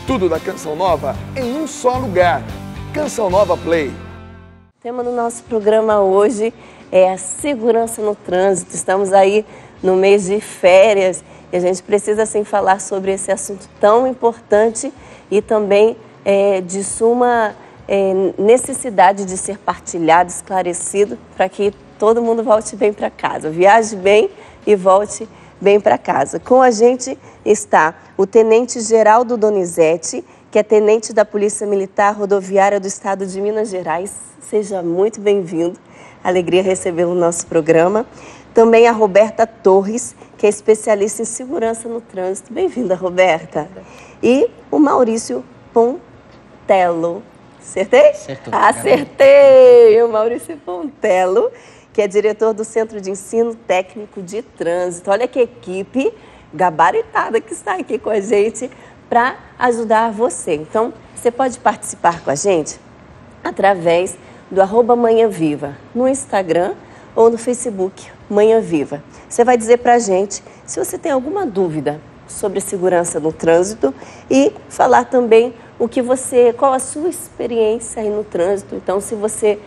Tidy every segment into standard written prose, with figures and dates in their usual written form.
Tudo da Canção Nova em um só lugar. Canção Nova Play. O tema do nosso programa hoje é a segurança no trânsito. Estamos aí no mês de férias e a gente precisa assim falar sobre esse assunto tão importante e também de suma necessidade de ser partilhado, esclarecido, para que todo mundo volte bem para casa, viaje bem e volte bem para casa. Com a gente está o Tenente Geraldo Donizete, que é tenente da Polícia Militar Rodoviária do Estado de Minas Gerais. Seja muito bem-vindo. Alegria recebê-lo no nosso programa. Também a Roberta Torres, que é especialista em segurança no trânsito. Bem-vinda, Roberta. E o Maurício Pontello. Acertei? Acertou. Acertei! O Maurício Pontello, que é diretor do Centro de Ensino Técnico de Trânsito. Olha que equipe gabaritada que está aqui com a gente para ajudar você. Então, você pode participar com a gente através do @manhãviva no Instagram ou no Facebook Manhã Viva. Você vai dizer para a gente se você tem alguma dúvida sobre segurança no trânsito e falar também qual a sua experiência aí no trânsito. Então, se você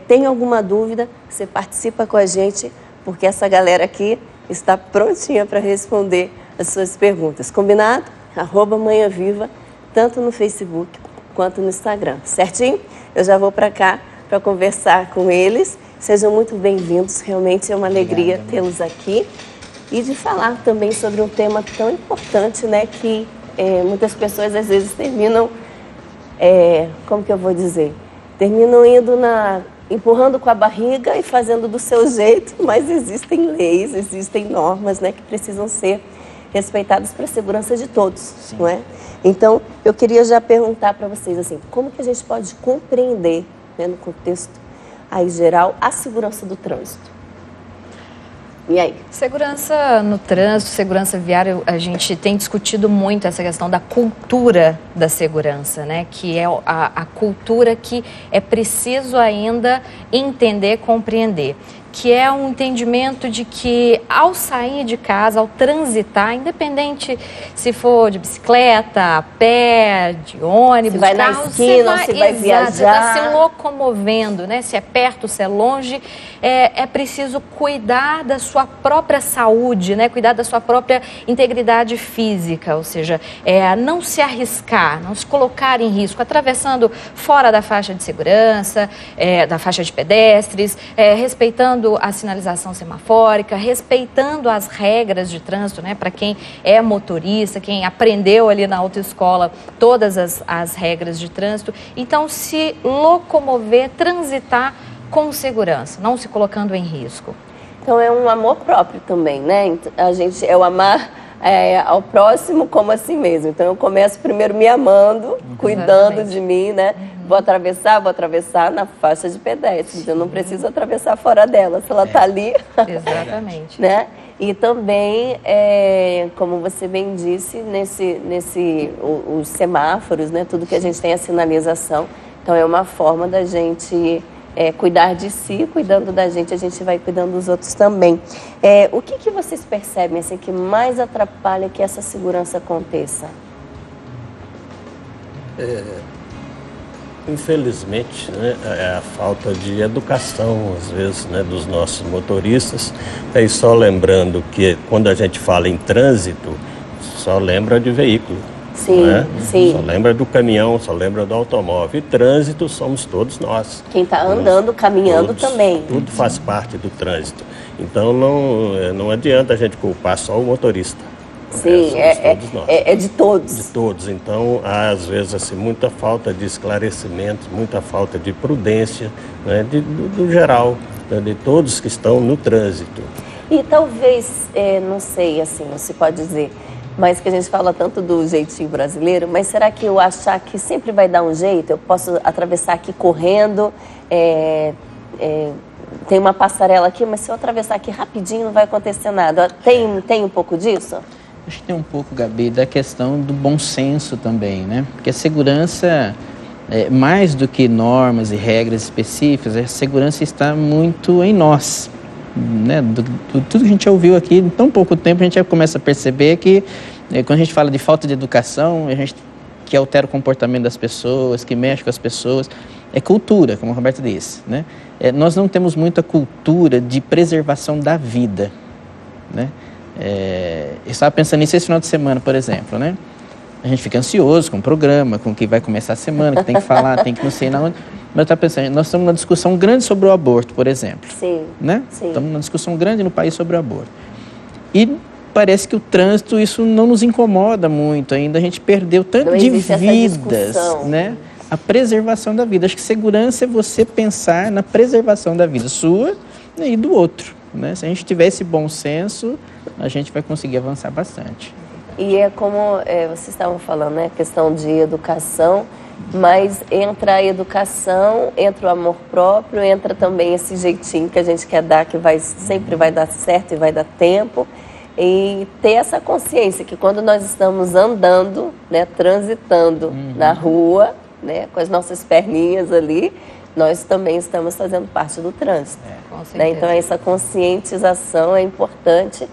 tem alguma dúvida, você participa com a gente, porque essa galera aqui está prontinha para responder as suas perguntas. Combinado? @manhãviva, tanto no Facebook quanto no Instagram. Certinho? Eu já vou para cá para conversar com eles. Sejam muito bem-vindos. Realmente é uma alegria tê-los aqui. E de falar também sobre um tema tão importante, né? Que muitas pessoas às vezes terminam, como que eu vou dizer? Terminam empurrando com a barriga e fazendo do seu jeito, mas existem leis, existem normas, né, que precisam ser respeitadas para a segurança de todos. Sim. Não é? Então, eu queria já perguntar para vocês, assim, como que a gente pode compreender, né, no contexto aí geral, a segurança do trânsito? E aí? Segurança no trânsito, segurança viária, a gente tem discutido muito essa questão da cultura da segurança, né? Que é a cultura que é preciso ainda entender, compreender. Que é um entendimento de que ao sair de casa, ao transitar, independente se for de bicicleta, a pé, de ônibus, se vai na esquina, se vai viajar, você está se locomovendo, né? Se é perto, se é longe, é preciso cuidar da sua própria saúde, né? Cuidar da sua própria integridade física, ou seja, não se arriscar, não se colocar em risco, atravessando fora da faixa de segurança, da faixa de pedestres, respeitando a sinalização semafórica, respeitando as regras de trânsito, né? Para quem é motorista, quem aprendeu ali na autoescola todas as regras de trânsito. Então, se locomover, transitar com segurança, não se colocando em risco. Então, é um amor próprio também, né? A gente o amar ao próximo como a si mesmo. Então, eu começo primeiro me amando, cuidando de mim, né? Vou atravessar na faixa de pedestres. Eu não preciso atravessar fora dela, se ela está ali. Exatamente. Né? E também, como você bem disse, os semáforos, né? Tudo que a gente tem a sinalização. Então, é uma forma da gente cuidar de si, cuidando da gente, a gente vai cuidando dos outros também. O que vocês percebem assim, que mais atrapalha que essa segurança aconteça? Infelizmente, né, a falta de educação, às vezes, né, dos nossos motoristas. E só lembrando que quando a gente fala em trânsito, só lembra de veículo. Sim, né? sim. Só lembra do caminhão, só lembra do automóvel. E trânsito somos todos nós. Quem está andando, caminhando também. Tudo faz parte do trânsito. Então não adianta a gente culpar só o motorista. Sim, todos nós. É de todos. De todos. Então, há, às vezes, assim, muita falta de esclarecimento, muita falta de prudência, né, do geral, né, de todos que estão no trânsito. E talvez, não sei, assim, não se pode dizer, mas que a gente fala tanto do jeitinho brasileiro, mas será que eu achar que sempre vai dar um jeito? Eu posso atravessar aqui correndo, tem uma passarela aqui, mas se eu atravessar aqui rapidinho não vai acontecer nada. Tem um pouco disso? Acho que tem um pouco, Gabi, da questão do bom senso também, né? Porque a segurança, mais do que normas e regras específicas, a segurança está muito em nós, né? Tudo que a gente já ouviu aqui, em tão pouco tempo a gente já começa a perceber que quando a gente fala de falta de educação, a gente que altera o comportamento das pessoas, que mexe com as pessoas. É cultura, como o Roberto disse, né? Nós não temos muita cultura de preservação da vida, né? Eu estava pensando nisso esse final de semana, por exemplo, né? A gente fica ansioso com o programa, com o que vai começar a semana, que tem que falar, tem que não sei na onde. Mas eu estava pensando, nós estamos numa discussão grande sobre o aborto, por exemplo. Sim, né? sim. Estamos numa discussão grande no país sobre o aborto. E parece que o trânsito, isso não nos incomoda muito ainda. A gente perdeu tanto de vidas, né? A preservação da vida. Acho que segurança é você pensar na preservação da vida sua e do outro, né? Se a gente tiver esse bom senso, a gente vai conseguir avançar bastante. E é como vocês estavam falando, né? Questão de educação, mas entra a educação, entra o amor próprio, entra também esse jeitinho que a gente quer dar, que sempre vai dar certo e vai dar tempo. E ter essa consciência que quando nós estamos andando, né, transitando na rua, né, com as nossas perninhas ali, nós também estamos fazendo parte do trânsito. Né? Então, essa conscientização é importante,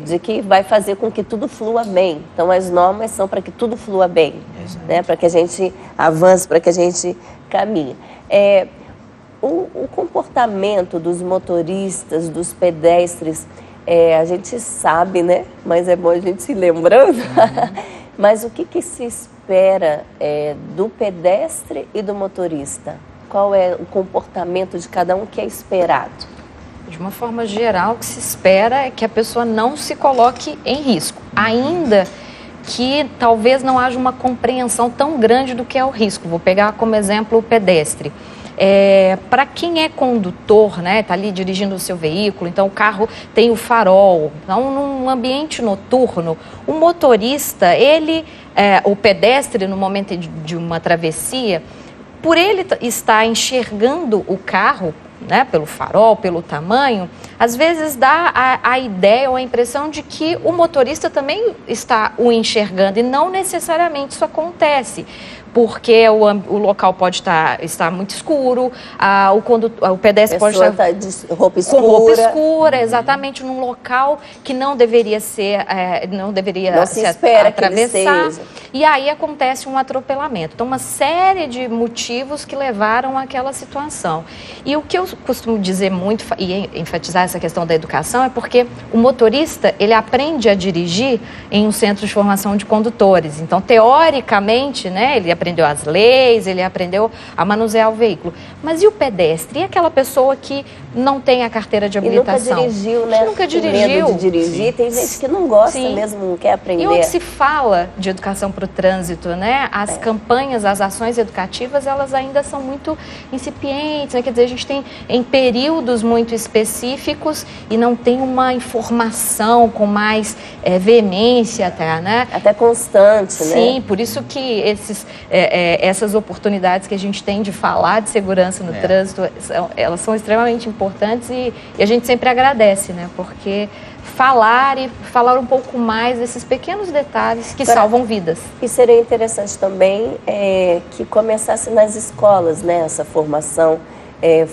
de que vai fazer com que tudo flua bem. Então, as normas são para que tudo flua bem, né? Para que a gente avance, para que a gente caminhe. O comportamento dos motoristas, dos pedestres, a gente sabe, né? Mas é bom a gente se lembrando. Mas o que se espera do pedestre e do motorista? Qual é o comportamento de cada um que é esperado? De uma forma geral, o que se espera é que a pessoa não se coloque em risco, ainda que talvez não haja uma compreensão tão grande do que é o risco. Vou pegar como exemplo o pedestre. Para quem é condutor, né, está ali dirigindo o seu veículo, então o carro tem o farol. Então, num ambiente noturno, o motorista, o pedestre, no momento de uma travessia, por ele estar enxergando o carro, né, pelo farol, pelo tamanho, às vezes dá a ideia ou a impressão de que o motorista também está o enxergando, e não necessariamente isso acontece, porque o local pode estar muito escuro, o pedestre pode estar de roupa escura. Com roupa escura, exatamente, num local que não deveria se atravessar. E aí acontece um atropelamento. Então, uma série de motivos que levaram àquela situação. E o que eu costumo dizer muito e enfatizar essa questão da educação é porque o motorista, ele aprende a dirigir em um centro de formação de condutores. Então, teoricamente, né, ele aprendeu as leis, ele aprendeu a manusear o veículo. Mas e o pedestre? E aquela pessoa que não tem a carteira de habilitação? E nunca dirigiu, né? Que nunca dirigiu. Tem medo de dirigir. Sim. Tem gente que não gosta mesmo, não quer aprender. E onde se fala de educação para o trânsito, né? As campanhas, as ações educativas, elas ainda são muito incipientes, né? Quer dizer, a gente tem em períodos muito específicos e não tem uma informação com mais veemência até, né? Até constante, né? Sim, por isso que essas oportunidades que a gente tem de falar de segurança no trânsito, elas são extremamente importantes e a gente sempre agradece, né? Porque falar um pouco mais desses pequenos detalhes que salvam vidas. E seria interessante também que começasse nas escolas, né? Essa formação,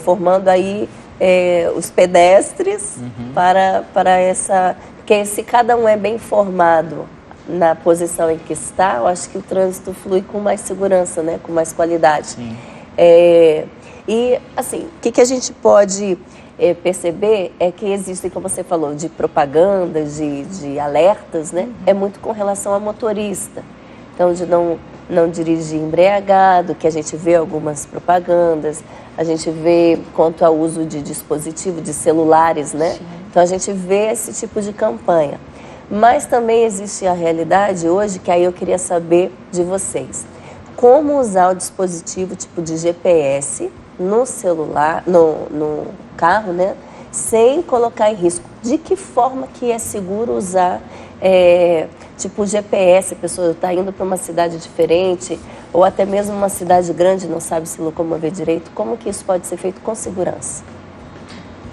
formando aí os pedestres para essa... Porque se cada um é bem formado na posição em que está, eu acho que o trânsito flui com mais segurança, né? Com mais qualidade. Sim. E, assim, o que a gente pode perceber é que existem, como você falou, de propagandas, de alertas, né? É muito com relação ao motorista. Então, de não dirigir embriagado, que a gente vê algumas propagandas, a gente vê quanto ao uso de dispositivo, de celulares, né? Sim. Então, a gente vê esse tipo de campanha. Mas também existe a realidade hoje, que aí eu queria saber de vocês. Como usar o dispositivo tipo de GPS no celular, no carro, né? Sem colocar em risco. De que forma que é seguro usar tipo GPS? A pessoa está indo para uma cidade diferente ou até mesmo uma cidade grande, não sabe se locomover direito. Como que isso pode ser feito com segurança?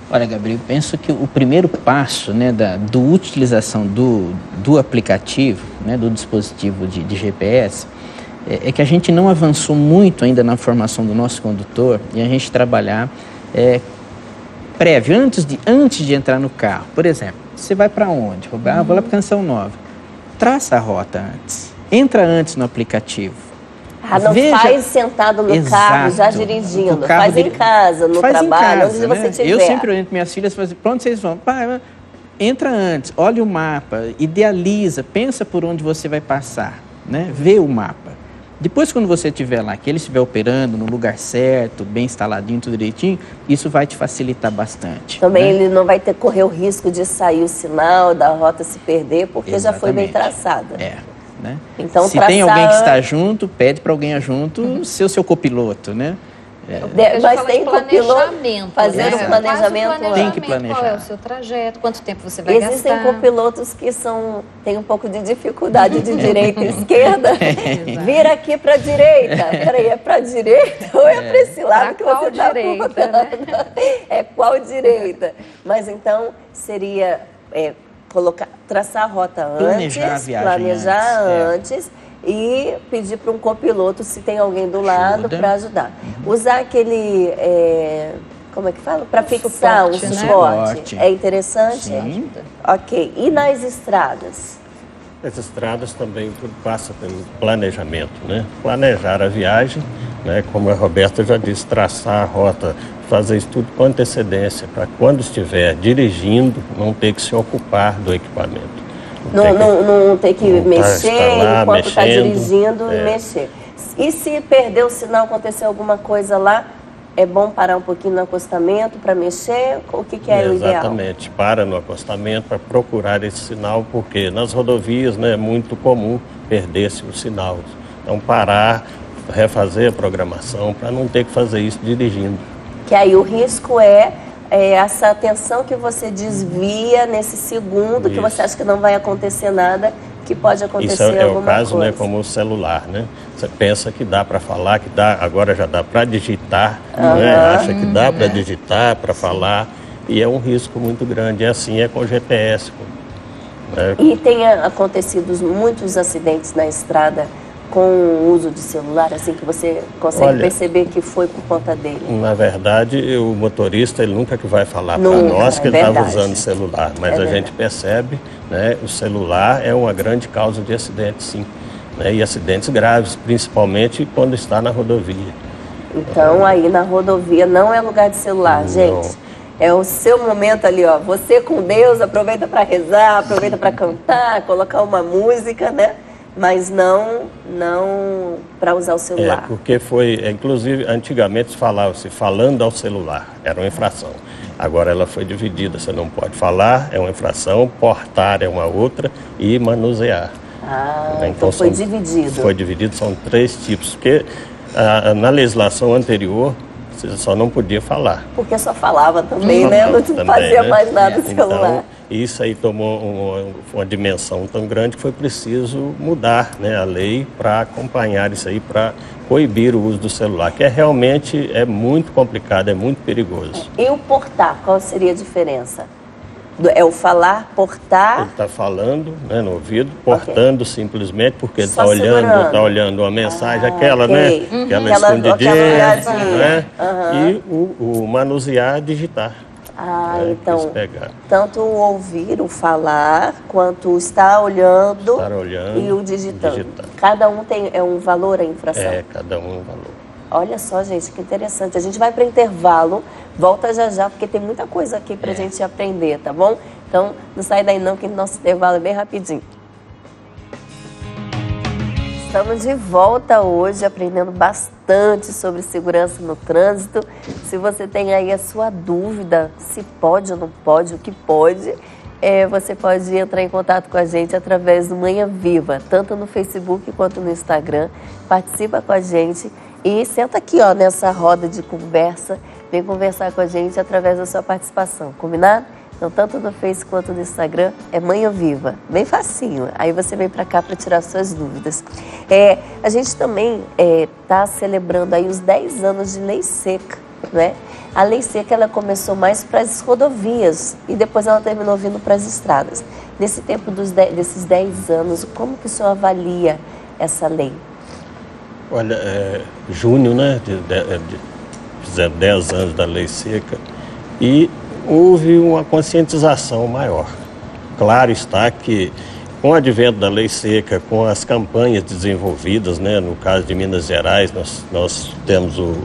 Olha, Gabriel, penso que o primeiro passo, né, da utilização do aplicativo, né, do dispositivo de GPS, é que a gente não avançou muito ainda na formação do nosso condutor e a gente trabalhar prévio, antes de entrar no carro. Por exemplo, você vai para onde? Vou lá para Canção Nova. Traça a rota antes. Entra antes no aplicativo. Não faz sentado no carro, já dirigindo. Faz em casa, no trabalho, onde você estiver. Eu sempre oriento minhas filhas, para onde vocês vão? Pai, entra antes, olha o mapa, idealiza, pensa por onde você vai passar, né? Vê o mapa. Depois, quando você estiver lá, que ele estiver operando no lugar certo, bem instaladinho, tudo direitinho, isso vai te facilitar bastante. Também ele não vai correr o risco de sair o sinal, da rota se perder, porque já foi bem traçada. Né? Então, se tem alguém que está junto, pede para alguém junto ser o seu copiloto, né? Mas tem copiloto fazer o planejamento. Tem que planejar. Qual é o seu trajeto, quanto tempo você vai gastar. Existem copilotos que têm um pouco de dificuldade de direita e esquerda. Vira aqui para a direita. Peraí, é para a direita ou é para esse lado que você está apontando? Né? É qual direita? Mas então seria traçar a rota antes, planejar antes. E pedir para um copiloto, se tem alguém do lado, para ajudar. Usar aquele, como é que fala? Para fixar suporte, um suporte. É interessante? Sim. Ok. E nas estradas? As estradas também tudo passa pelo planejamento, né? Planejar a viagem, né? Como a Roberta já disse, traçar a rota, fazer isso tudo com antecedência, para quando estiver dirigindo, não ter que se ocupar do equipamento. Não ter que mexer enquanto está dirigindo e mexer. E se perder o sinal, acontecer alguma coisa lá, é bom parar um pouquinho no acostamento para mexer? O que é o ideal? Exatamente, para no acostamento para procurar esse sinal, porque nas rodovias, né, é muito comum perder-se o sinal. Então parar, refazer a programação para não ter que fazer isso dirigindo. Que aí o risco é essa atenção que você desvia nesse segundo, que você acha que não vai acontecer nada, que pode acontecer alguma coisa. Isso é o caso, né, como o celular, né? Você pensa que dá para falar, que dá, agora já dá para digitar, né? Acha que dá para digitar, para falar, e é um risco muito grande. E assim é com o GPS. Né? E tem acontecido muitos acidentes na estrada com o uso de celular, assim, que você consegue perceber que foi por conta dele? Na verdade, o motorista, ele nunca que vai falar para nós que ele estava usando celular, mas a gente percebe, né, o celular é uma grande causa de acidentes, sim, né, e acidentes graves, principalmente quando está na rodovia. Então, aí na rodovia não é lugar de celular, gente. É o seu momento ali, ó, você com Deus, aproveita para rezar, aproveita para cantar, colocar uma música, né? Mas não para usar o celular. Porque inclusive, antigamente se falava-se falando ao celular, era uma infração. Agora ela foi dividida, você não pode falar, é uma infração, portar é uma outra e manusear. Então foi dividido. Foi dividido, são 3 tipos, porque na legislação anterior você só não podia falar. Porque só falava também, né? Não fazia mais nada no celular. Então, isso aí tomou uma dimensão tão grande que foi preciso mudar, né, a lei para acompanhar isso aí, para coibir o uso do celular, que realmente é muito complicado, é muito perigoso. E o portar, qual seria a diferença? É o falar, portar? Ele está falando, né, no ouvido, portando simplesmente, porque ele está olhando uma mensagem, aquela, né? Aquela escondidinha, né? E o manusear, digitar. Então, tanto o ouvir, o falar, quanto o estar olhando e o digitando. Cada um tem um valor, a infração? Cada um um valor. Olha só, gente, que interessante. A gente vai para o intervalo, volta já, porque tem muita coisa aqui para a gente aprender, tá bom? Então, não sai daí não, que nosso intervalo é bem rapidinho. Estamos de volta hoje, aprendendo bastante sobre segurança no trânsito. Se você tem aí a sua dúvida, se pode ou não pode, o que pode, você pode entrar em contato com a gente através do Manhã Viva, tanto no Facebook quanto no Instagram. Participa com a gente e senta aqui, ó, nessa roda de conversa. Vem conversar com a gente através da sua participação, combinado? Então, tanto no Face quanto no Instagram, é Manhã Viva. Bem facinho. Aí você vem para cá para tirar suas dúvidas. A gente também está celebrando aí os 10 anos de Lei Seca, né? A Lei Seca, ela começou mais para as rodovias e depois ela terminou vindo para as estradas. Nesse tempo desses 10 anos, como que o senhor avalia essa lei? Olha, junho, né? Fizeram 10 anos da Lei Seca e houve uma conscientização maior. Claro está que, com o advento da lei seca, com as campanhas desenvolvidas, né, no caso de Minas Gerais, nós temos o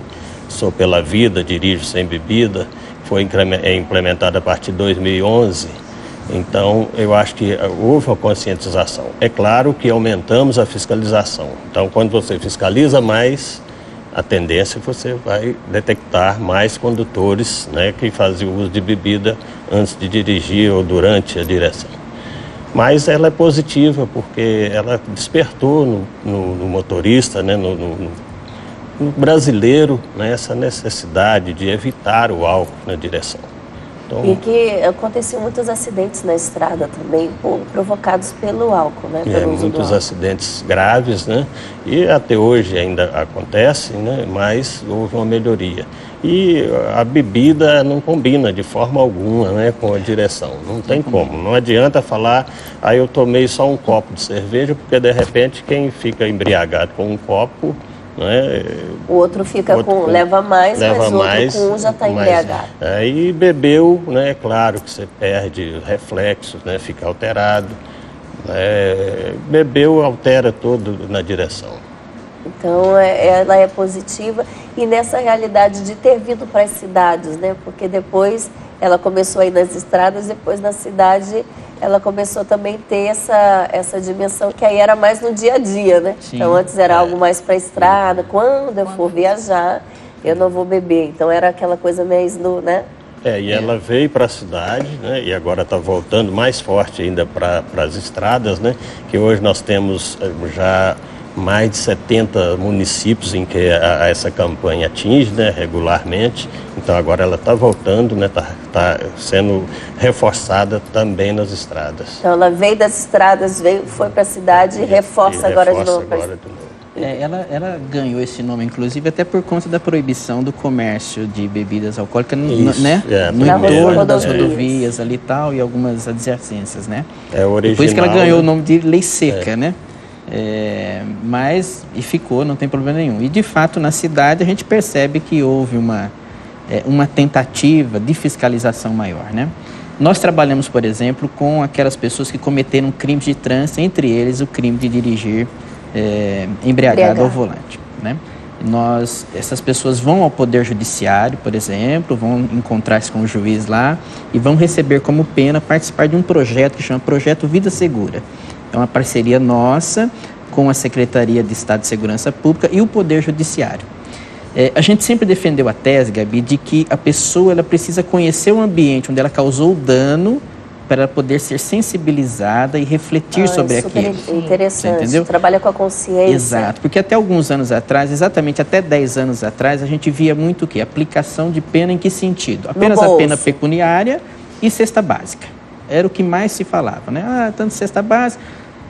Sou pela Vida, Dirijo Sem Bebida, foi implementada a partir de 2011. Então, eu acho que houve uma conscientização. É claro que aumentamos a fiscalização. Então, quando você fiscaliza mais, a tendência é que você vai detectar mais condutores, né, que faziam uso de bebida antes de dirigir ou durante a direção. Mas ela é positiva porque ela despertou no motorista, né, no brasileiro, né, essa necessidade de evitar o álcool na direção. Então, e que aconteciam muitos acidentes na estrada também, provocados pelo álcool, né? Pelo uso muitos do álcool. Acidentes graves, né? E até hoje ainda acontece, né? Mas houve uma melhoria. E a bebida não combina de forma alguma, né, com a direção. Não tem como. Não adianta falar, eu tomei só um copo de cerveja, porque de repente quem fica embriagado com um copo, né, o outro fica leva mais, mas o outro com um já está embriagado. Aí bebeu, né, claro que você perde reflexos, né, fica alterado. Bebeu, altera todo na direção. Então, ela é positiva. E nessa realidade de ter vindo para as cidades, né, porque depois ela começou a ir nas estradas, depois na cidade ela começou também a ter essa dimensão que aí era mais no dia a dia, né? Sim, então antes era algo mais para a estrada, quando eu for viajar, eu não vou beber. Então era aquela coisa mais né? E ela veio para a cidade, né? E agora está voltando mais forte ainda para as estradas, né? Que hoje nós temos já mais de 70 municípios em que essa campanha atinge, né, regularmente. Então agora ela está voltando, né, tá sendo reforçada também nas estradas. Então ela veio das estradas, foi para a cidade e reforça agora de novo. Ela ganhou esse nome, inclusive, até por conta da proibição do comércio de bebidas alcoólicas, né? No entorno das rodovias ali e tal, e algumas adjacências, né? Original, por isso que ela ganhou o nome de Lei Seca, né? Mas ficou, não tem problema nenhum. E de fato na cidade a gente percebe que houve uma tentativa de fiscalização maior, né? Nós trabalhamos, por exemplo, com aquelas pessoas que cometeram crimes de trânsito, entre eles o crime de dirigir embriagado ao volante, né? Essas pessoas vão ao Poder Judiciário, por exemplo, vão encontrar-se com o juiz lá e vão receber como pena participar de um projeto que chama Projeto Vida Segura. É uma parceria nossa com a Secretaria de Estado de Segurança Pública e o Poder Judiciário. A gente sempre defendeu a tese, Gabi, de que a pessoa ela precisa conhecer o ambiente onde ela causou o dano para ela poder ser sensibilizada e refletir sobre aquilo. Interessante, você entendeu? Trabalha com a consciência. Exato, porque até alguns anos atrás, exatamente até 10 anos atrás, a gente via muito o quê? Aplicação de pena em que sentido? Apenas a pena pecuniária e cesta básica. Era o que mais se falava, né? Tanto cesta básica,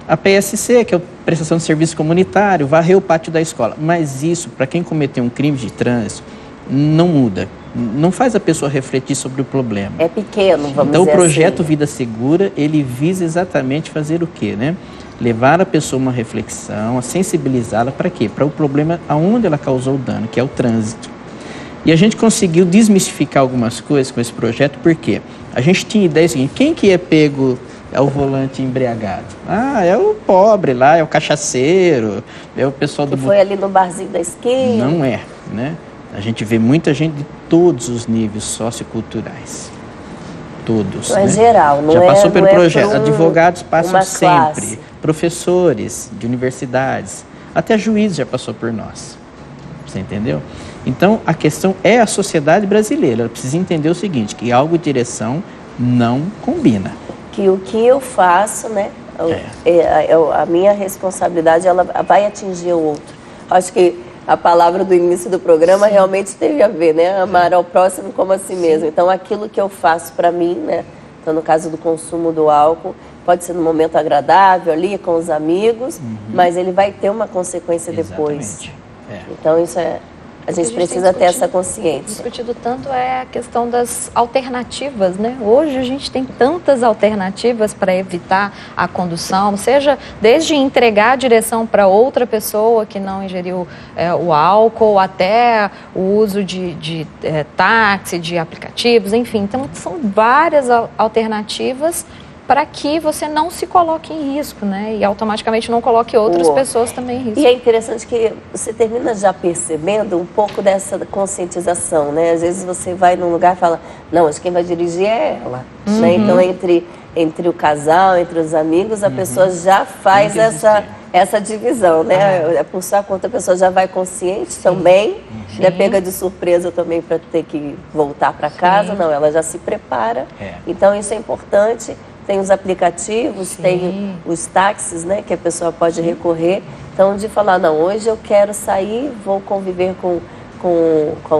a PSC, que é a prestação de serviço comunitário, varreu o pátio da escola. Mas isso, para quem cometeu um crime de trânsito, não muda. Não faz a pessoa refletir sobre o problema. É pequeno, vamos dizer assim. Então, o projeto Vida Segura, ele visa exatamente fazer o quê, né? Levar a pessoa a uma reflexão, a sensibilizá-la para quê? Para o problema aonde ela causou o dano, que é o trânsito. E a gente conseguiu desmistificar algumas coisas com esse projeto, por quê? A gente tinha ideia seguinte: quem que é pego ao volante embriagado? É o pobre lá, é o cachaceiro, é o pessoal do... Que foi ali no barzinho da esquina. Não é, né? A gente vê muita gente de todos os níveis socioculturais. Todos. Não é né? geral, não já passou é, pelo não projeto. É Advogados passam sempre. Classe. Professores de universidades. Até juiz já passou por nós. Você entendeu? Então, a questão é a sociedade brasileira. Ela precisa entender o seguinte, que algo de direção não combina. Que o que eu faço, né? A minha responsabilidade, ela vai atingir o outro. Acho que a palavra do início do programa realmente teve a ver, né? Amar ao próximo como a si mesmo. Então, aquilo que eu faço para mim, né? Então, no caso do consumo do álcool, pode ser num momento agradável ali com os amigos, mas ele vai ter uma consequência depois. Então, isso é... A gente precisa ter essa consciência. Discutido tanto é a questão das alternativas, né? Hoje a gente tem tantas alternativas para evitar a condução, seja desde entregar a direção para outra pessoa que não ingeriu o álcool, até o uso de táxi, de aplicativos, enfim. Então, são várias alternativas para que você não se coloque em risco, né? E automaticamente não coloque outras pessoas também em risco. E é interessante que você termina já percebendo um pouco dessa conscientização, né? Às vezes você vai num lugar e fala, não, acho que quem vai dirigir é ela. Né? Então, entre o casal, entre os amigos, a pessoa já faz essa divisão, né? Por sua conta, a pessoa já vai consciente também, né? Pega de surpresa também para ter que voltar para casa. Não, ela já se prepara. Então, isso é importante. Tem os aplicativos, tem os táxis, né, que a pessoa pode recorrer. Então, de falar, não, hoje eu quero sair, vou conviver com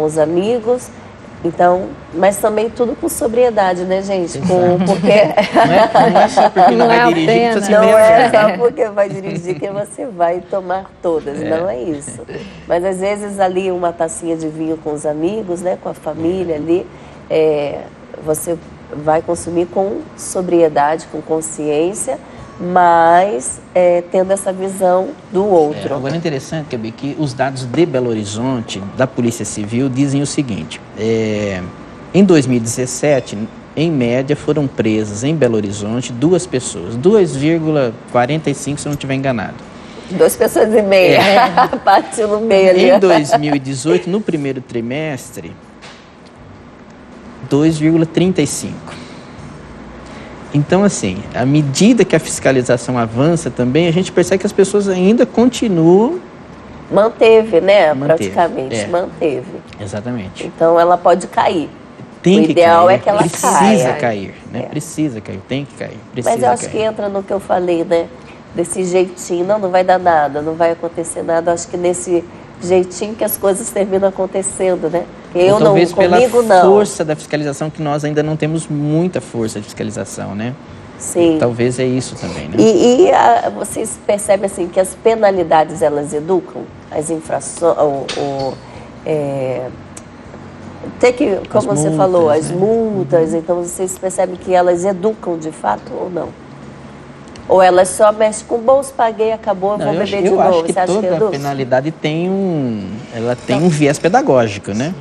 os amigos. Então, mas também tudo com sobriedade, né, gente? Porque não é só porque não vai dirigir, que você não é só porque vai dirigir que você vai tomar todas, não é isso. Mas às vezes ali uma tacinha de vinho com os amigos, né, com a família ali, você vai consumir com sobriedade, com consciência, mas tendo essa visão do outro. Agora é interessante, Gabi, que os dados de Belo Horizonte, da Polícia Civil, dizem o seguinte, em 2017, em média, foram presas em Belo Horizonte 2 pessoas, 2,45 se eu não estiver enganado. 2,5 pessoas, partiu no meio ali. Em 2018, no primeiro trimestre, 2,35. Então, assim, à medida que a fiscalização avança também, a gente percebe que as pessoas ainda continuam... Manteve, né? Praticamente, manteve. Exatamente. Então, ela pode cair. O ideal cair, é que ela precisa cair, né? Precisa cair, tem que cair, precisa. Mas eu acho que entra no que eu falei, né? Desse jeitinho, não vai dar nada, não vai acontecer nada. Eu acho que nesse jeitinho que as coisas terminam acontecendo, né? Eu não, talvez comigo pela não. força da fiscalização, que nós ainda não temos muita força de fiscalização, né? Sim. Talvez é isso também, né? Vocês percebem assim que as penalidades elas educam, as infrações, como você falou, as multas. Então vocês percebem que elas educam de fato ou não? Ou elas só mexem com o bolso, paguei, acabou, vou beber de novo. Eu acho que toda penalidade tem um viés pedagógico, né?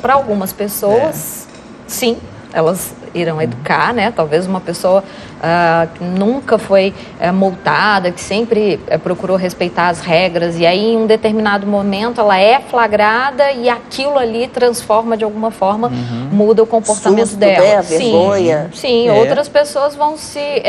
Para algumas pessoas, sim, elas irão educar, né? Talvez uma pessoa que nunca foi multada, que sempre procurou respeitar as regras, e aí em um determinado momento ela é flagrada e aquilo ali transforma de alguma forma, muda o comportamento dela. Né? A vergonha. Sim, outras pessoas vão se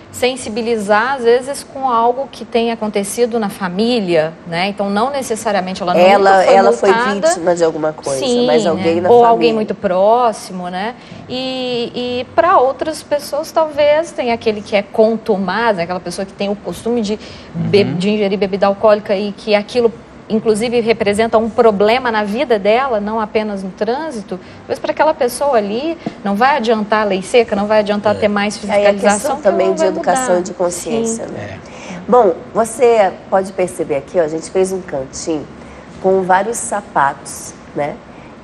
sensibilizar, às vezes, com algo que tem acontecido na família, né? Então, não necessariamente ela nunca foi multada. Foi vítima de alguma coisa, sim, mas alguém na ou família. alguém muito próximo, né? E para outras pessoas, talvez, tem aquele que é contumaz, né? Aquela pessoa que tem o costume de ingerir bebida alcoólica e que aquilo, inclusive, representa um problema na vida dela, não apenas no trânsito. Talvez para aquela pessoa ali não vai adiantar a lei seca, não vai adiantar ter mais fiscalização. Aí a questão também de educação e de consciência. Né? Bom, você pode perceber aqui, ó, a gente fez um cantinho com vários sapatos, né?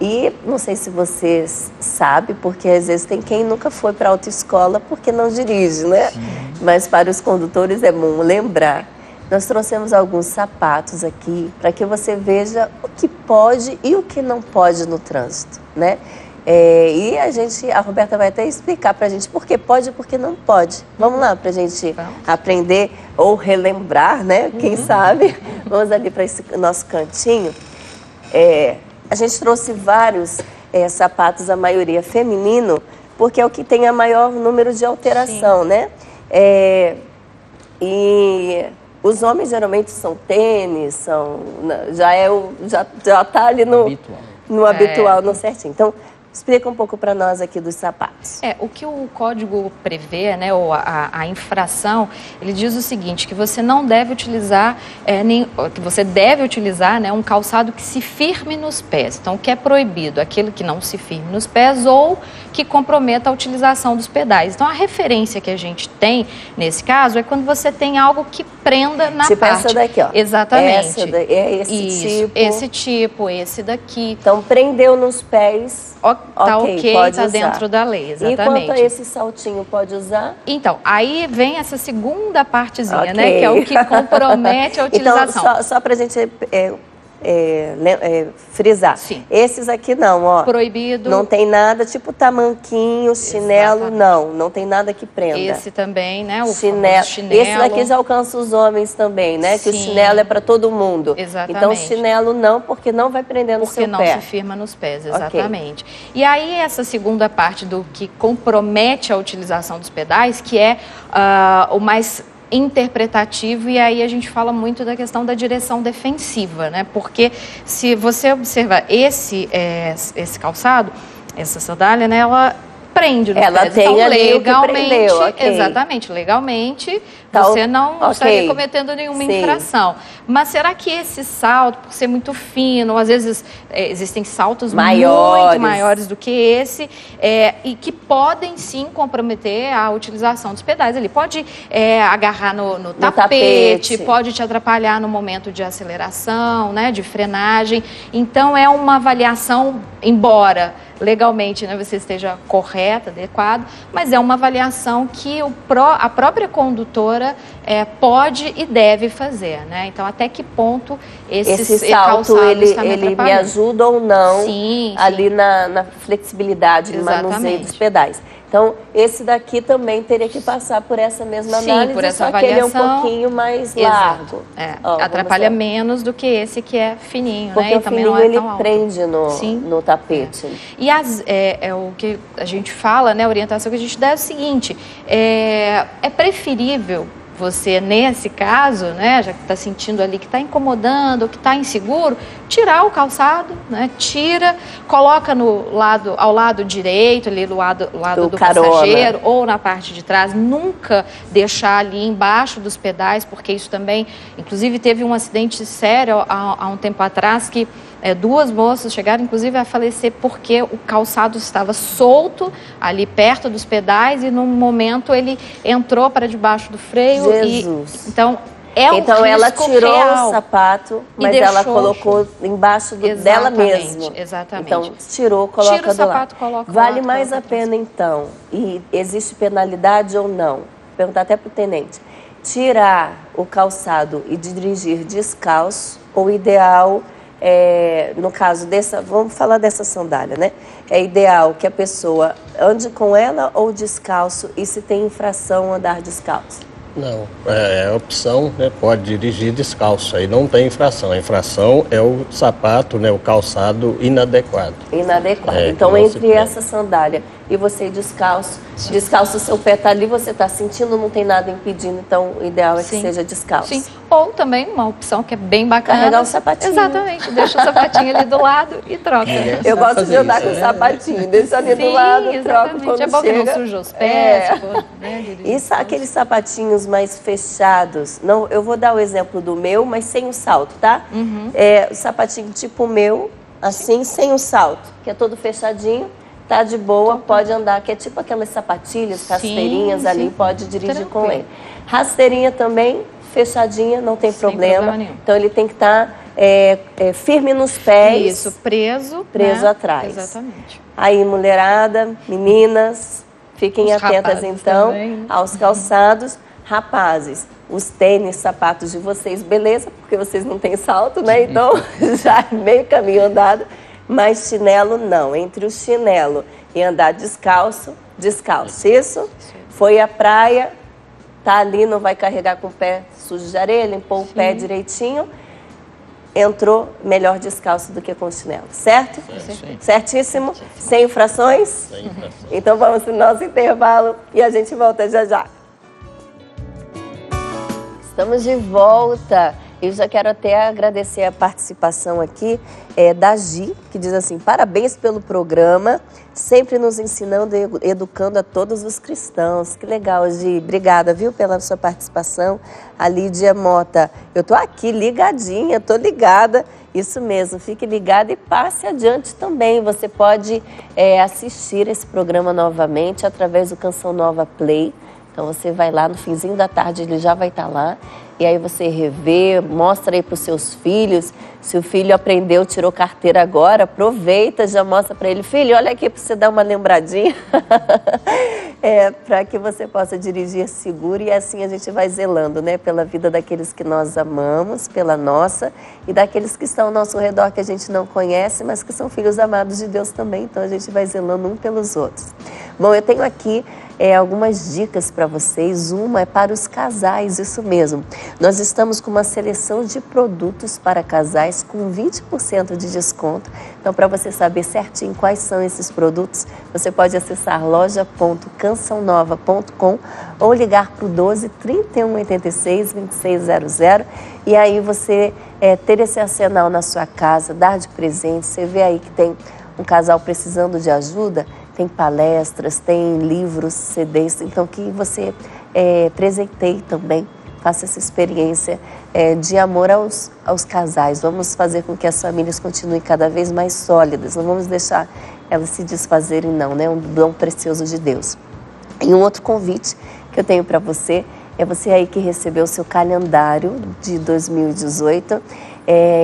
E não sei se você sabe, porque às vezes tem quem nunca foi para a autoescola porque não dirige, né? Sim. Mas para os condutores é bom lembrar. Nós trouxemos alguns sapatos aqui para que você veja o que pode e o que não pode no trânsito, né? E a Roberta vai até explicar para a gente por que pode e por que não pode. Vamos lá para a gente aprender ou relembrar, né? Quem sabe? Vamos ali para esse nosso cantinho. A gente trouxe vários sapatos, a maioria feminino, porque é o que tem a maior número de alteração, né? E os homens geralmente são tênis, já tá ali no habitual, no certinho. Então, explica um pouco para nós aqui dos sapatos. O que o código prevê, né, ou a infração, ele diz o seguinte, que você não deve utilizar, que você deve utilizar, né, um calçado que se firme nos pés. Então, o que é proibido? Aquele que não se firme nos pés ou que comprometa a utilização dos pedais. Então, a referência que a gente tem, nesse caso, é quando você tem algo que prenda na tipo parte. Essa daqui, ó. Exatamente. Esse tipo. Esse daqui. Então, prendeu nos pés. Tá ok, tá dentro da lei, exatamente. E quanto a esse saltinho, pode usar? Então, aí vem essa segunda partezinha, né? Que é o que compromete a utilização. Então, só pra gente frisar. Sim. Esses aqui não, ó. Proibido. Não tem nada, tipo tamanquinho, chinelo, não tem nada que prenda. Esse também, né? O chinelo. chinelo. Esse daqui já alcança os homens também, né? Sim. Que o chinelo é para todo mundo. Exatamente. Então, chinelo não, porque não vai prender no seu pé. Porque não se firma nos pés, exatamente. Okay. E aí, essa segunda parte do que compromete a utilização dos pedais, que é o mais interpretativo, e aí a gente fala muito da questão da direção defensiva, né? Porque se você observar esse calçado, essa sandália, né, ela prende no pé. Ela tem então, ali legalmente, o que prendeu, okay. Exatamente, legalmente Tá, você não okay. estaria cometendo nenhuma infração. Mas será que esse salto, por ser muito fino, às vezes existem saltos muito maiores do que esse, e que podem sim comprometer a utilização dos pedais. Ele pode agarrar no tapete, pode te atrapalhar no momento de aceleração, né, de frenagem. Então é uma avaliação, embora legalmente, né, você esteja correta, adequado, mas é uma avaliação que a própria condutora pode e deve fazer, né? Então, até que ponto esse salto ele me ajuda ou não sim, ali na flexibilidade, no manuseio dos pedais. Então, esse daqui também teria que passar por essa mesma análise, por essa só avaliação, que ele é um pouquinho mais largo. Atrapalha menos do que esse que é fininho, porque né? o fininho ele prende no tapete. E o que a gente fala, né? A orientação que a gente dá é o seguinte, é preferível você, nesse caso, né, já que está sentindo ali que está incomodando, que está inseguro, tirar o calçado, né, coloca ao lado direito, ali do lado do passageiro, ou na parte de trás, nunca deixar ali embaixo dos pedais, porque isso também, inclusive teve um acidente sério há um tempo atrás que duas moças chegaram, inclusive, a falecer porque o calçado estava solto ali perto dos pedais e, num momento, ele entrou para debaixo do freio. Jesus. Então ela tirou o sapato, mas ela colocou embaixo dela mesma. Exatamente. Então, tirou, coloca Tira o sapato, coloca Vale mais a pena, então, e existe penalidade ou não? Perguntar até para o tenente. Tirar o calçado e dirigir descalço, ou ideal... no caso vamos falar dessa sandália, né? É ideal que a pessoa ande com ela ou descalço, e se tem infração andar descalço? Não, é opção, né? Pode dirigir descalço, aí não tem infração. A infração é o sapato, né? O calçado inadequado. Então, entre essa sandália e você descalço, o seu pé está ali, você está sentindo, não tem nada impedindo, então o ideal é que seja descalço. Sim, ou também uma opção que é bem bacana. Carregar o sapatinho. Exatamente, deixa o sapatinho ali do lado e troca. Eu gosto de andar com o sapatinho, deixa ali do lado, troco quando chega. É bom que não suja os pés. Isso, aqueles sapatinhos mais fechados, não, eu vou dar o exemplo do meu, mas sem o salto, tá? O sapatinho tipo o meu, assim, sem o salto, que é todo fechadinho. Tá de boa, pode andar, que é tipo aquelas sapatilhas, rasteirinhas ali, pode dirigir com ele. Rasteirinha também, fechadinha, não tem problema. Então ele tem que estar firme nos pés. Isso, preso atrás. Exatamente. Aí, mulherada, meninas, fiquem atentas então aos calçados. Rapazes, os tênis, sapatos de vocês, beleza, porque vocês não têm salto, né? Então já é meio caminho andado. Mas chinelo não, entre o chinelo e andar descalço, isso, foi à praia, tá ali, não vai carregar com o pé sujo de areia, limpou o pé direitinho, entrou melhor descalço do que com chinelo, certo? Certíssimo? Sem infrações? Sem infrações. Então vamos para o nosso intervalo e a gente volta já já. Estamos de volta. Eu já quero até agradecer a participação aqui da Gi, que diz assim: parabéns pelo programa, sempre nos ensinando e educando a todos os cristãos. Que legal, Gi. Obrigada, viu, pela sua participação. A Lídia Mota: eu tô aqui ligadinha, tô ligada. Isso mesmo, fique ligada e passe adiante também. Você pode assistir esse programa novamente através do Canção Nova Play. Então você vai lá no finzinho da tarde, ele já vai estar lá. E aí você revê, mostra aí para os seus filhos. Se o filho aprendeu, tirou carteira agora, aproveita, já mostra para ele: filho, olha aqui para você dar uma lembradinha. para que você possa dirigir seguro, e assim a gente vai zelando, né, pela vida daqueles que nós amamos, pela nossa, e daqueles que estão ao nosso redor que a gente não conhece, mas que são filhos amados de Deus também, então a gente vai zelando um pelos outros. Bom, eu tenho aqui algumas dicas para vocês. Uma é para os casais, isso mesmo. Nós estamos com uma seleção de produtos para casais com 20% de desconto. Então, para você saber certinho quais são esses produtos, você pode acessar loja.cançãonova.com ou ligar para o 12 31 86 2600 e aí você ter esse arsenal na sua casa, dar de presente. Você vê aí que tem um casal precisando de ajuda, tem palestras, tem livros, CDs, então que você presenteie também, faça essa experiência de amor aos casais. Vamos fazer com que as famílias continuem cada vez mais sólidas, não vamos deixar elas se desfazerem não, né? Um dom precioso de Deus. E um outro convite que eu tenho para você, é você aí que recebeu o seu calendário de 2018.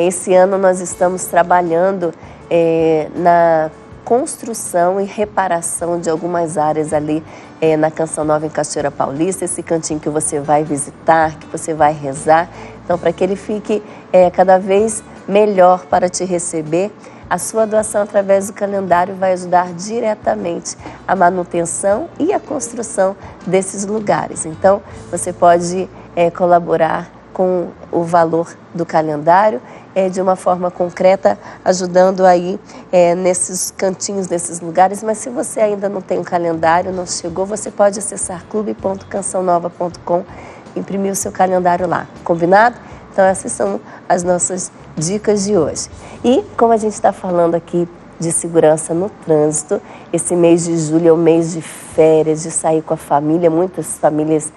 Esse ano nós estamos trabalhando na construção e reparação de algumas áreas ali na Canção Nova em Cachoeira Paulista, esse cantinho que você vai visitar, que você vai rezar. Então, para que ele fique cada vez melhor para te receber, a sua doação através do calendário vai ajudar diretamente a manutenção e a construção desses lugares. Então, você pode colaborar com o valor do calendário de uma forma concreta, ajudando aí nesses cantinhos, nesses lugares. Mas se você ainda não tem um calendário, não chegou, você pode acessar clube.cançãonova.com e imprimir o seu calendário lá. Combinado? Então essas são as nossas dicas de hoje. E como a gente está falando aqui de segurança no trânsito, esse mês de julho é o mês de férias, de sair com a família. Muitas famílias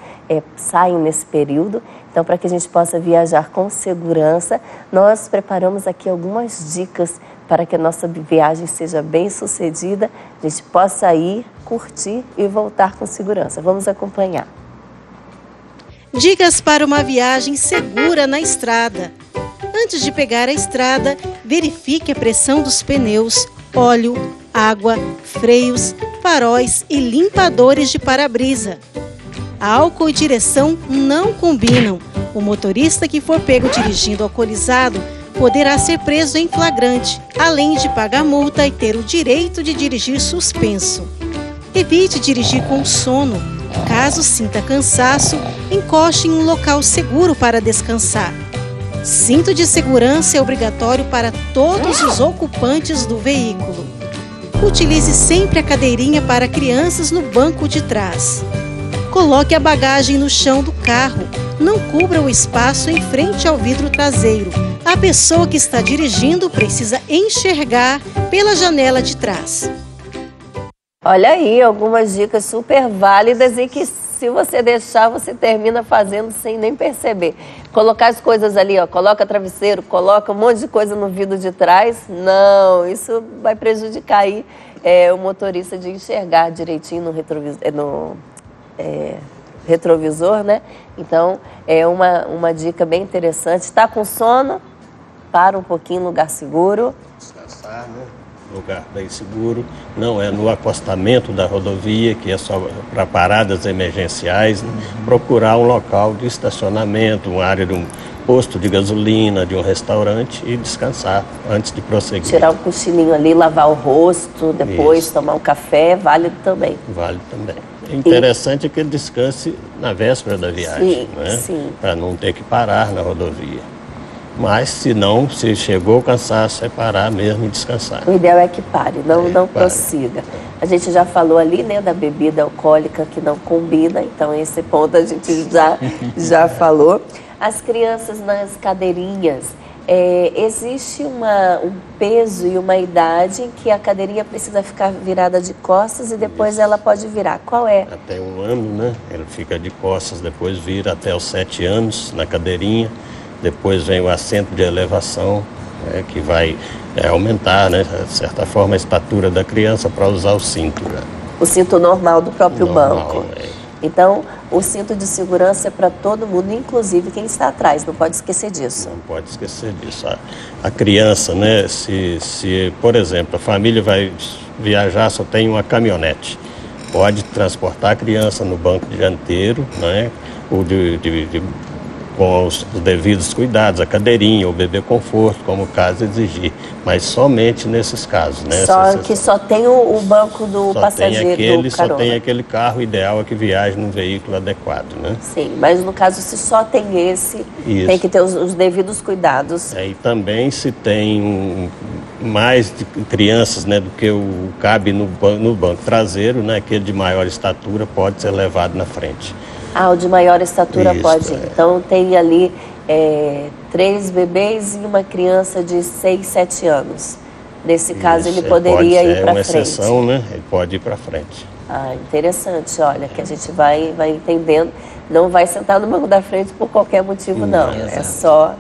saem nesse período. Então, para que a gente possa viajar com segurança, nós preparamos aqui algumas dicas para que a nossa viagem seja bem sucedida, a gente possa ir, curtir e voltar com segurança. Vamos acompanhar. Dicas para uma viagem segura na estrada. Antes de pegar a estrada, verifique a pressão dos pneus, óleo, água, freios, faróis e limpadores de para-brisa. Álcool e direção não combinam. O motorista que for pego dirigindo alcoolizado poderá ser preso em flagrante, além de pagar multa e ter o direito de dirigir suspenso. Evite dirigir com sono. Caso sinta cansaço, encoste em um local seguro para descansar. Cinto de segurança é obrigatório para todos os ocupantes do veículo. Utilize sempre a cadeirinha para crianças no banco de trás. Coloque a bagagem no chão do carro. Não cubra o espaço em frente ao vidro traseiro. A pessoa que está dirigindo precisa enxergar pela janela de trás. Olha aí, algumas dicas super válidas e que se você deixar, você termina fazendo sem nem perceber. Colocar as coisas ali, ó, coloca travesseiro, coloca um monte de coisa no vidro de trás. Não, isso vai prejudicar aí o motorista de enxergar direitinho no retrovisor, né? Então, é uma dica bem interessante. Está com sono? Para um pouquinho, lugar seguro. Descansar, né? Lugar bem seguro. Não é no acostamento da rodovia, que é só para paradas emergenciais. Né? Procurar um local de estacionamento, uma área de um posto de gasolina, de um restaurante e descansar antes de prosseguir. Tirar um cochilinho ali, lavar o rosto, depois tomar um café, válido também. Vale também. É interessante que ele descanse na véspera da viagem, né? Para não ter que parar na rodovia. Mas se chegou o cansaço, é parar mesmo e descansar. O ideal é que pare, não prossiga. A gente já falou ali, né, da bebida alcoólica que não combina, então esse ponto a gente já falou. As crianças nas cadeirinhas, existe um peso e uma idade em que a cadeirinha precisa ficar virada de costas e depois ela pode virar. Qual é? Até 1 ano, né? Ele fica de costas, depois vira até os 7 anos na cadeirinha. Depois vem o assento de elevação, que vai aumentar, né, de certa forma, a estatura da criança para usar o cinto. Né? O cinto normal do próprio banco. Então, o cinto de segurança é para todo mundo, inclusive quem está atrás, não pode esquecer disso. Não pode esquecer disso. A criança, né, se, por exemplo, a família vai viajar, só tem uma caminhonete. pode transportar a criança no banco dianteiro, né? Com os devidos cuidados, a cadeirinha, o bebê conforto, como o caso exigir, mas somente nesses casos, né? Só tem o banco do passageiro, do carona. Só tem aquele carro ideal a que viaje num veículo adequado, né? Sim, mas no caso, se só tem esse, tem que ter os devidos cuidados. E também se tem mais de crianças, né, do que cabe no banco traseiro, né? Aquele de maior estatura pode ser levado na frente. O de maior estatura pode ir. É. Então tem ali 3 bebês e uma criança de 6, 7 anos. Nesse caso ele poderia ir para frente. É uma exceção, né? Ele pode ir para frente. Interessante, olha, que a gente vai entendendo. Não vai sentar no banco da frente por qualquer motivo, não. É só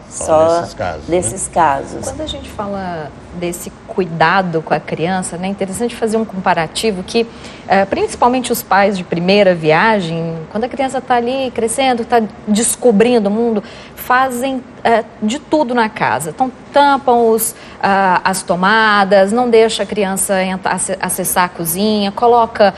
nesses casos. Quando a gente fala desse cuidado com a criança, né, é interessante fazer um comparativo que, principalmente os pais de primeira viagem, quando a criança está ali crescendo, está descobrindo o mundo, fazem de tudo na casa. Então, tampam as tomadas, não deixa a criança acessar a cozinha, coloca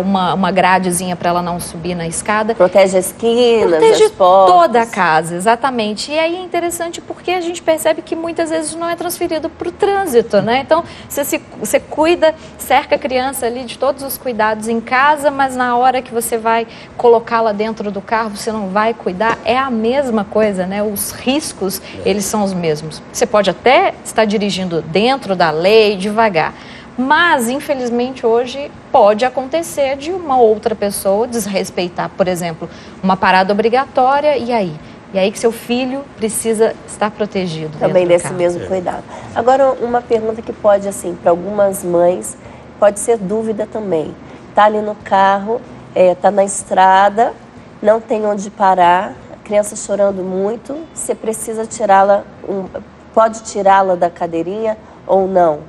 uma gradezinha para ela não subir na escada. Protege as esquinas, protege as portas. Toda a casa, exatamente. E aí é interessante porque a gente percebe que muitas vezes não é transferido para o trânsito, né? Então, você cuida, cerca a criança ali de todos os cuidados em casa, mas na hora que você vai colocá-la dentro do carro, você não vai cuidar. É a mesma coisa, né? Os riscos, eles são os mesmos. Você pode até estar dirigindo dentro da lei, devagar. Mas, infelizmente, hoje pode acontecer de uma outra pessoa desrespeitar, por exemplo, uma parada obrigatória, e aí? E aí que seu filho precisa estar protegido. Também desse mesmo cuidado. Agora, uma pergunta que pode, assim, para algumas mães, pode ser dúvida também. Está ali no carro, está na estrada, não tem onde parar, a criança chorando muito, você precisa tirá-la, pode tirá-la da cadeirinha ou não?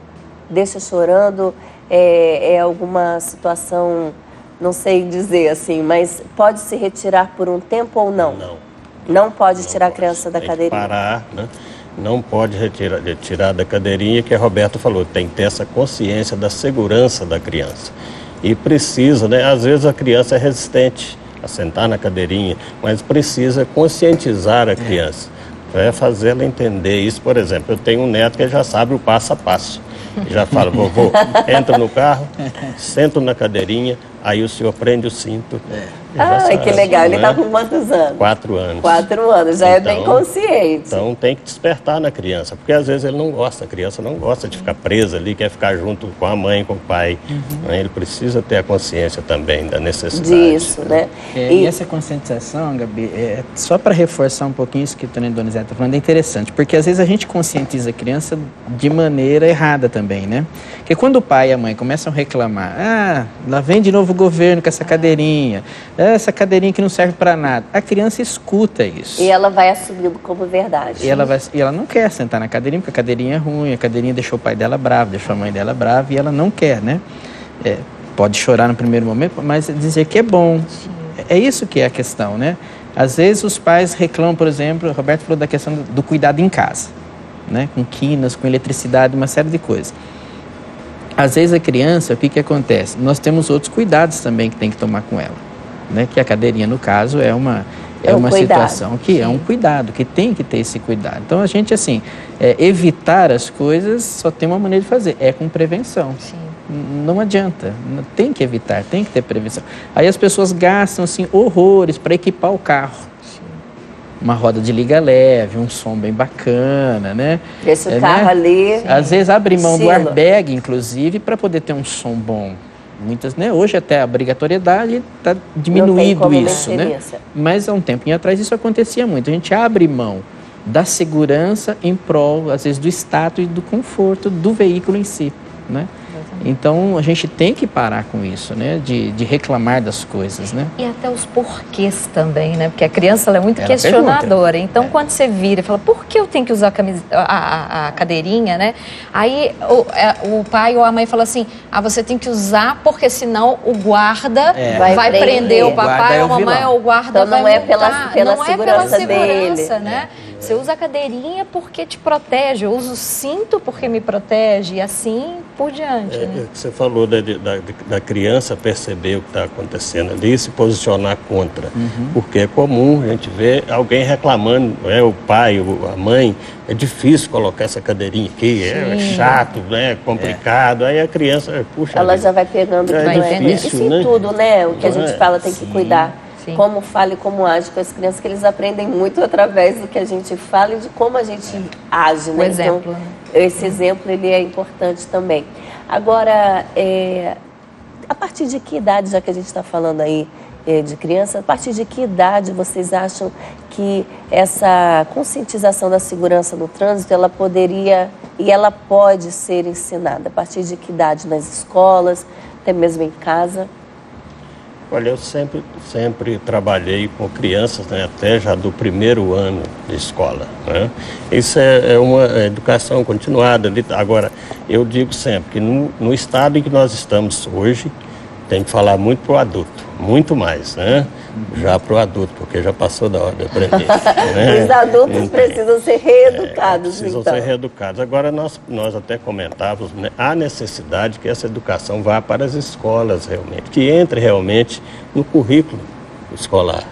Deixa chorando, é alguma situação, não sei dizer assim, mas pode se retirar por um tempo ou não? Não pode tirar a criança da cadeirinha. Tem que parar, né? Não pode retirar da cadeirinha, que a Roberta falou, tem que ter essa consciência da segurança da criança. E precisa, né? Às vezes a criança é resistente a sentar na cadeirinha, mas precisa conscientizar a criança, fazer ela entender isso. Por exemplo, eu tenho um neto que já sabe o passo a passo. Já fala, vovô, entra no carro, sento na cadeirinha, aí o senhor prende o cinto. Que legal. Ele está com quantos anos? 4 anos. 4 anos, já é bem consciente. Então tem que despertar na criança, porque às vezes ele não gosta, a criança não gosta de ficar presa ali, quer ficar junto com a mãe, com o pai. Ele precisa ter a consciência também da necessidade. Disso, né? E essa conscientização, Gabi, só para reforçar um pouquinho isso que o Tony Donizete está falando, é interessante, porque às vezes a gente conscientiza a criança de maneira errada também, né? Porque quando o pai e a mãe começam a reclamar, lá vem de novo o governo com essa cadeirinha, essa cadeirinha que não serve para nada, a criança escuta isso. E ela vai assumindo como verdade. E ela não quer sentar na cadeirinha, porque a cadeirinha é ruim, a cadeirinha deixou o pai dela bravo, deixou a mãe dela brava, e ela não quer, né? Pode chorar no primeiro momento, mas dizer que é bom. Sim. É isso que é a questão, né? Às vezes os pais reclamam, por exemplo, o Roberto falou da questão do cuidado em casa, né? Com quinas, com eletricidade, uma série de coisas. Às vezes a criança, o que acontece? Nós temos outros cuidados também que tem que tomar com ela, né? Que a cadeirinha, no caso, é uma situação que é um cuidado, que tem que ter esse cuidado. Então, a gente, assim, evitar as coisas só tem uma maneira de fazer, com prevenção. Sim. Não adianta, tem que evitar, tem que ter prevenção. Aí as pessoas gastam, assim, horrores para equipar o carro. Uma roda de liga leve, um som bem bacana, né? Deixa o carro ali. Às vezes abre mão do airbag, inclusive, para poder ter um som bom. Muitas, né? Hoje até a obrigatoriedade está diminuindo isso, né? Mas há um tempinho atrás isso acontecia muito. A gente abre mão da segurança em prol, às vezes, do status e do conforto do veículo em si, né? Então, a gente tem que parar com isso, né? De reclamar das coisas, né? E até os porquês também, né? Porque a criança ela é muito questionadora. Pergunta. Então, quando você vira e fala, por que eu tenho que usar a cadeirinha, né? Aí, o pai ou a mãe fala assim, você tem que usar porque senão o guarda vai prender o papai ou a mamãe ou o guarda então, vai multar. Não é pela segurança dele. Né? Você usa a cadeirinha porque te protege, eu uso o cinto porque me protege e assim por diante. Né? Você falou da criança perceber o que está acontecendo ali e se posicionar contra. Porque é comum a gente ver alguém reclamando, o pai, a mãe, é difícil colocar essa cadeirinha aqui, é chato, é complicado. Aí a criança, puxa, ela já vai pegando que não é difícil, isso em né? tudo, né? O que a gente fala tem que cuidar. Sim. Como fala e como age com as crianças, que eles aprendem muito através do que a gente fala e de como a gente age, né? O exemplo. Então, esse exemplo, ele é importante também. Agora, a partir de que idade, já que a gente está falando aí de criança, a partir de que idade vocês acham que essa conscientização da segurança no trânsito, ela poderia e ela pode ser ensinada? A partir de que idade nas escolas, até mesmo em casa? Olha, eu sempre trabalhei com crianças, né, até já do primeiro ano de escola, né? Isso é uma educação continuada. Agora, eu digo sempre que no estado em que nós estamos hoje, tem que falar muito para o adulto, muito mais, né? Já para o adulto, porque já passou da hora de aprender. Né? Os adultos precisam ser reeducados, precisam então. ser reeducados. Agora, nós até comentávamos, né, a necessidade que essa educação vá para as escolas, realmente, que entre realmente no currículo escolar,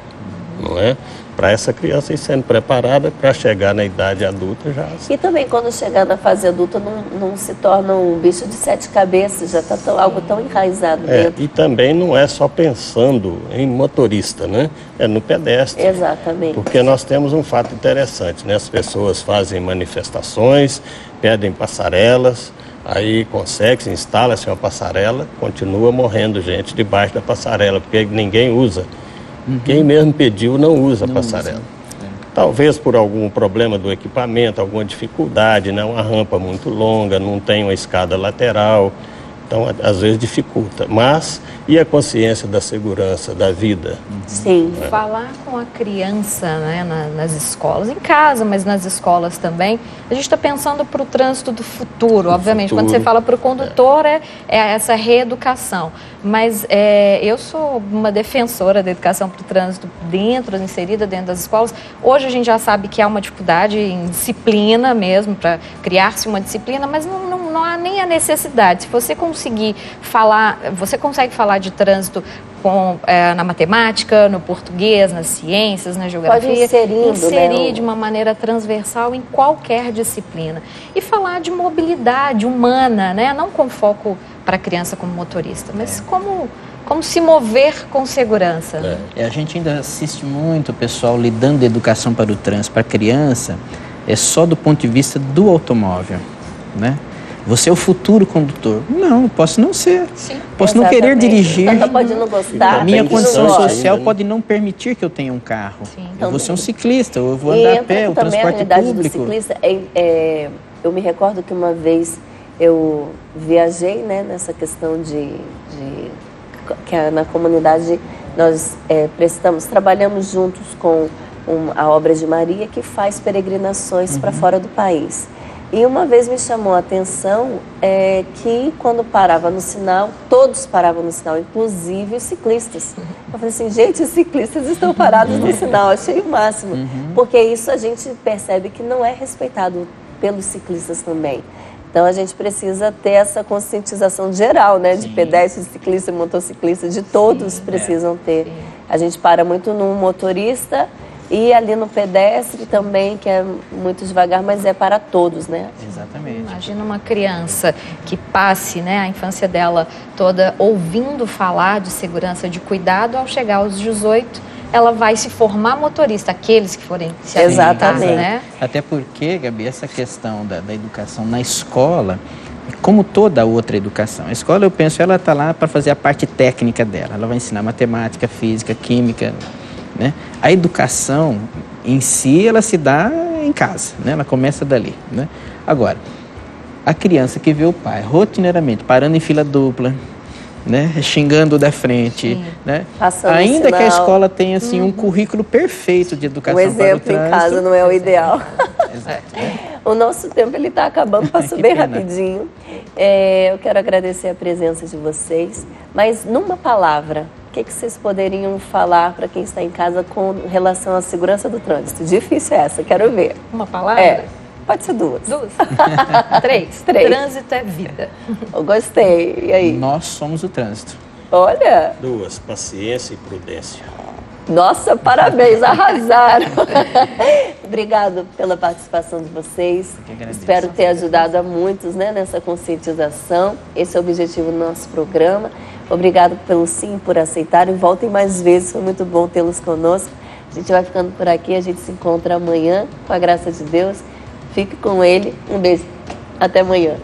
não é? Para essa criança ir sendo preparada para chegar na idade adulta já. E também quando chegar na fase adulta não se torna um bicho de 7 cabeças, já está algo tão enraizado dentro. E também não é só pensando em motorista, né? É no pedestre. Exatamente. Porque nós temos um fato interessante, né? As pessoas fazem manifestações, pedem passarelas, aí consegue, se instala-se uma passarela, continua morrendo gente debaixo da passarela, porque ninguém usa. Quem mesmo pediu não usa a passarela. Talvez por algum problema do equipamento, alguma dificuldade, né? Uma rampa muito longa, não tem uma escada lateral, então às vezes dificulta. Mas e a consciência da segurança, da vida? Sim. Falar com a criança, né, nas escolas, em casa, mas nas escolas também. A gente está pensando para o trânsito do futuro, obviamente. Quando você fala para o condutor, é essa reeducação. Mas eu sou uma defensora da educação para o trânsito inserida dentro das escolas. Hoje a gente já sabe que há uma dificuldade em disciplina mesmo, para criar-se uma disciplina, mas não há nem a necessidade. Se você conseguir falar, você consegue falar de trânsito na matemática, no português, nas ciências, na geografia. Pode inserir, né? De uma maneira transversal em qualquer disciplina. E falar de mobilidade humana, né? Não com foco para a criança como motorista, mas como se mover com segurança. A gente ainda assiste muito o pessoal lidando educação para o trânsito, para a criança, só do ponto de vista do automóvel, né? Você é o futuro condutor. Não, posso não ser. Sim. Posso não querer dirigir. Então, pode não gostar. A minha condição social pode não permitir que eu tenha um carro. Sim. Eu vou ser um ciclista, eu vou andar a pé, o transporte público. Do ciclista, eu me recordo que uma vez eu viajei, né, nessa questão que na comunidade nós trabalhamos juntos com a Obra de Maria, que faz peregrinações para fora do país. E uma vez me chamou a atenção que quando parava no sinal, todos paravam no sinal, inclusive os ciclistas. Eu falei assim, gente, os ciclistas estão parados no sinal, achei o máximo. Porque isso a gente percebe que não é respeitado pelos ciclistas também. Então a gente precisa ter essa conscientização geral, né? De pedestres, ciclistas, motociclistas, de todos precisam ter. Sim. A gente para muito no motorista e ali no pedestre também, que é muito devagar, mas é para todos, né? Exatamente. Imagina uma criança que passe, né, a infância dela toda ouvindo falar de segurança, de cuidado, ao chegar aos 18, ela vai se formar motorista, aqueles que forem se apresentar, né? Até porque, Gabi, essa questão da educação na escola, como toda outra educação, a escola, eu penso, ela está lá para fazer a parte técnica dela. Ela vai ensinar matemática, física, química, né? A educação em si, ela se dá em casa, né? Ela começa dali, né? Agora, a criança que vê o pai rotineiramente parando em fila dupla, né? Xingando da frente, né? Ainda que a escola tenha assim, um currículo perfeito de educação para o trânsito. O exemplo em casa não é o ideal. Exato. O nosso tempo está acabando, passou bem rapidinho. Eu quero agradecer a presença de vocês, mas numa palavra, o que vocês poderiam falar para quem está em casa com relação à segurança do trânsito? Difícil essa, quero ver. Uma palavra? Pode ser duas. Duas? Três. Três. Trânsito é vida. Eu gostei. E aí? Nós somos o trânsito. Olha. Duas, paciência e prudência. Nossa, parabéns, arrasaram. Obrigado pela participação de vocês. Espero ter ajudado a muitos, né, nessa conscientização. Esse é o objetivo do nosso programa. Obrigado pelo sim, por aceitarem. Voltem mais vezes, foi muito bom tê-los conosco. A gente vai ficando por aqui, a gente se encontra amanhã, com a graça de Deus. Fique com Ele. Um beijo. Até amanhã.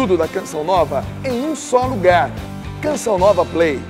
Tudo da Canção Nova em um só lugar. Canção Nova Play.